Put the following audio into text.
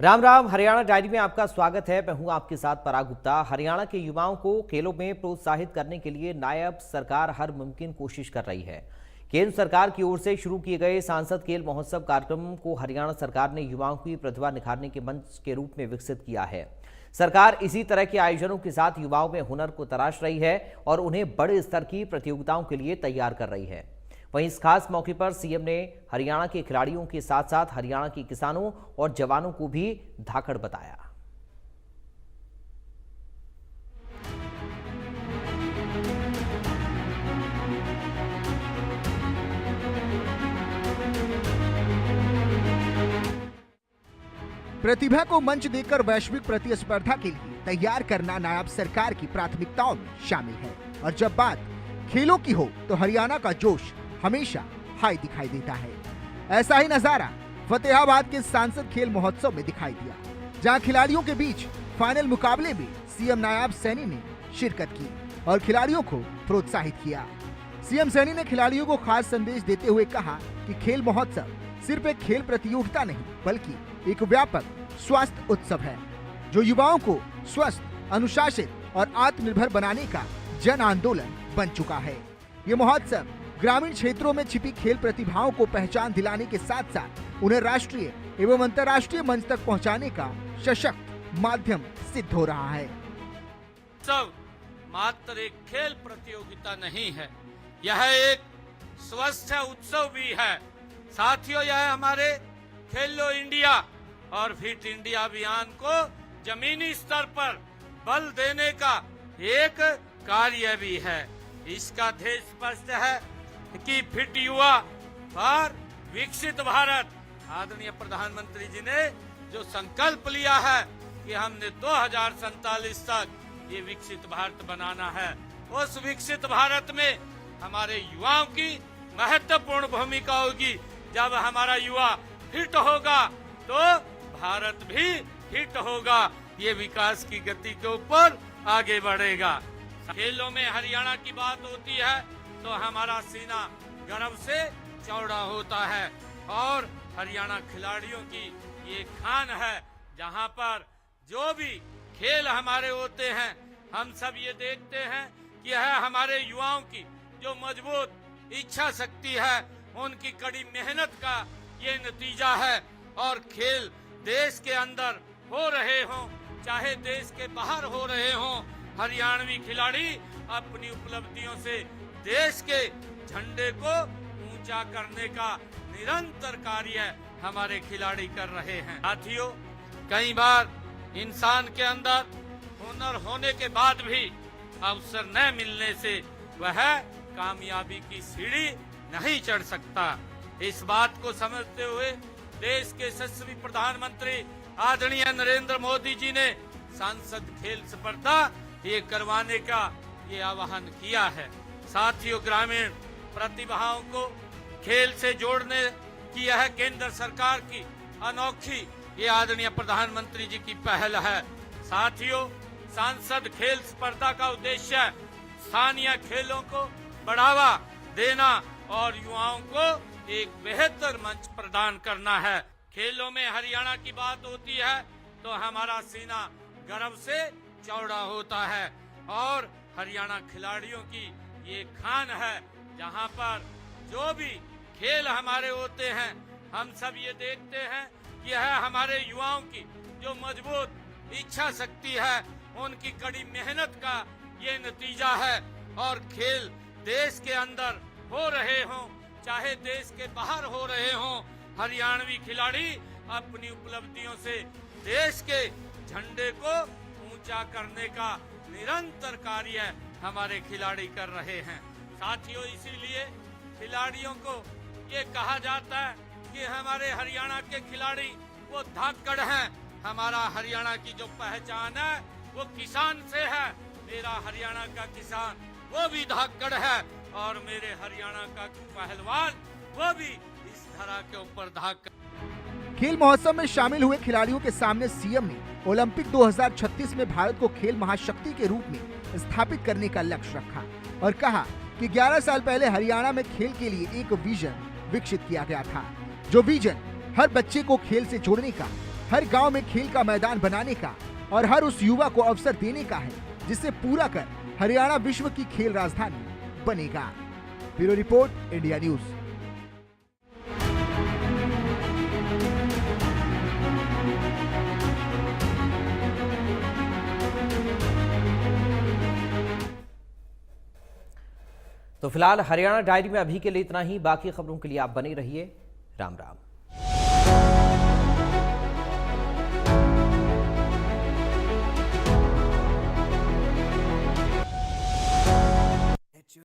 Ram Ram. Haryana diary में आपका स्वागत है। मैं हूं आपके साथ पराग गुप्ता। हरियाणा के युवाओं को खेलों में प्रोत्साहित करने के लिए नायब सरकार हर मुमकिन कोशिश कर रही है। केंद्र सरकार की ओर से शुरू किए गए सांसद खेल महोत्सव कार्यक्रम को हरियाणा सरकार ने युवाओं की प्रतिभा निखारने के मंच के रूप में विकसित किया है। सरकार इसी तरह के आयोजनों के साथ युवाओं में हुनर को तराश रही है और उन्हें बड़े स्तर की प्रतियोगिताओं के लिए तैयार कर रही है। वहीं इस खास मौके पर सीएम ने हरियाणा के खिलाड़ियों के साथ साथ हरियाणा के किसानों और जवानों को भी धाकड़ बताया। प्रतिभा को मंच देकर वैश्विक प्रतिस्पर्धा के लिए तैयार करना नायब सरकार की प्राथमिकताओं में शामिल है। और जब बात खेलों की हो तो हरियाणा का जोश हमेशा हाई दिखाई देता है। ऐसा ही नजारा फतेहाबाद के सांसद खेल महोत्सव में दिखाई दिया, जहां खिलाड़ियों के बीच फाइनल मुकाबले में सीएम नायब सैनी ने शिरकत की और खिलाड़ियों को प्रोत्साहित किया। सीएम सैनी ने खिलाड़ियों को खास संदेश देते हुए कहा कि खेल महोत्सव सिर्फ एक खेल प्रतियोगिता नहीं बल्कि एक व्यापक स्वास्थ्य उत्सव है, जो युवाओं को स्वस्थ, अनुशासित और आत्मनिर्भर बनाने का जन आंदोलन बन चुका है। ये महोत्सव ग्रामीण क्षेत्रों में छिपी खेल प्रतिभाओं को पहचान दिलाने के साथ साथ उन्हें राष्ट्रीय एवं अंतर्राष्ट्रीय मंच तक पहुंचाने का सशक्त माध्यम सिद्ध हो रहा है। उत्सव मात्र एक खेल प्रतियोगिता नहीं है, यह एक स्वस्थ उत्सव भी है। साथियों, यह हमारे खेलो इंडिया और फिट इंडिया अभियान को जमीनी स्तर पर बल देने का एक कार्य भी है। इसका ध्येय स्पष्ट है कि फिट युवा और विकसित भारत। आदरणीय प्रधानमंत्री जी ने जो संकल्प लिया है कि हमने 2047 तक ये विकसित भारत बनाना है, उस विकसित भारत में हमारे युवाओं की महत्वपूर्ण भूमिका होगी। जब हमारा युवा फिट होगा तो भारत भी फिट होगा, ये विकास की गति के ऊपर आगे बढ़ेगा। खेलों में हरियाणा की बात होती है तो हमारा सीना गर्व से चौड़ा होता है और हरियाणा खिलाड़ियों की ये खान है। जहां पर जो भी खेल हमारे होते हैं, हम सब ये देखते हैं कि यह हमारे युवाओं की जो मजबूत इच्छा शक्ति है, उनकी कड़ी मेहनत का ये नतीजा है। और खेल देश के अंदर हो रहे हों चाहे देश के बाहर हो रहे हों, हरियाणवी खिलाड़ी अपनी उपलब्धियों से देश के झंडे को ऊंचा करने का निरंतर कार्य हमारे खिलाड़ी कर रहे हैं। साथियों, कई बार इंसान के अंदर हुनर होने के बाद भी अवसर न मिलने से वह कामयाबी की सीढ़ी नहीं चढ़ सकता। इस बात को समझते हुए देश के यशस्वी प्रधानमंत्री आदरणीय नरेंद्र मोदी जी ने सांसद खेल स्पर्धा ये करवाने का ये आह्वान किया है। साथियों, ग्रामीण प्रतिभाओं को खेल से जोड़ने की यह केंद्र सरकार की अनोखी ये आदरणीय प्रधानमंत्री जी की पहल है। साथियों, सांसद खेल स्पर्धा का उद्देश्य स्थानीय खेलों को बढ़ावा देना और युवाओं को एक बेहतर मंच प्रदान करना है। खेलों में हरियाणा की बात होती है तो हमारा सीना गर्व से चौड़ा होता है और हरियाणा खिलाड़ियों की ये खान है। जहां पर जो भी खेल हमारे होते हैं, हम सब ये देखते हैं कि यह हमारे युवाओं की जो मजबूत इच्छा शक्ति है, उनकी कड़ी मेहनत का ये नतीजा है। और खेल देश के अंदर हो रहे हों चाहे देश के बाहर हो रहे हों, हरियाणवी खिलाड़ी अपनी उपलब्धियों से देश के झंडे को ऊंचा करने का निरंतर कार्य हमारे खिलाड़ी कर रहे हैं। साथियों, इसीलिए खिलाड़ियों को ये कहा जाता है कि हमारे हरियाणा के खिलाड़ी वो धाकड़ हैं। हमारा हरियाणा की जो पहचान है वो किसान से है। मेरा हरियाणा का किसान वो भी धाकड़ है और मेरे हरियाणा का पहलवान वो भी इस धरा के ऊपर धाकड़। खेल महोत्सव में शामिल हुए खिलाड़ियों के सामने सीएम ने ओलंपिक 2036 में भारत को खेल महाशक्ति के रूप में स्थापित करने का लक्ष्य रखा और कहा कि 11 साल पहले हरियाणा में खेल के लिए एक विजन विकसित किया गया था, जो विजन हर बच्चे को खेल से जोड़ने का, हर गांव में खेल का मैदान बनाने का और हर उस युवा को अवसर देने का है जिसे पूरा कर हरियाणा विश्व की खेल राजधानी बनेगा। Bureau report, India news. तो फिलहाल हरियाणा डायरी में अभी के लिए इतना ही। बाकी खबरों के लिए आप बने रहिए। राम राम।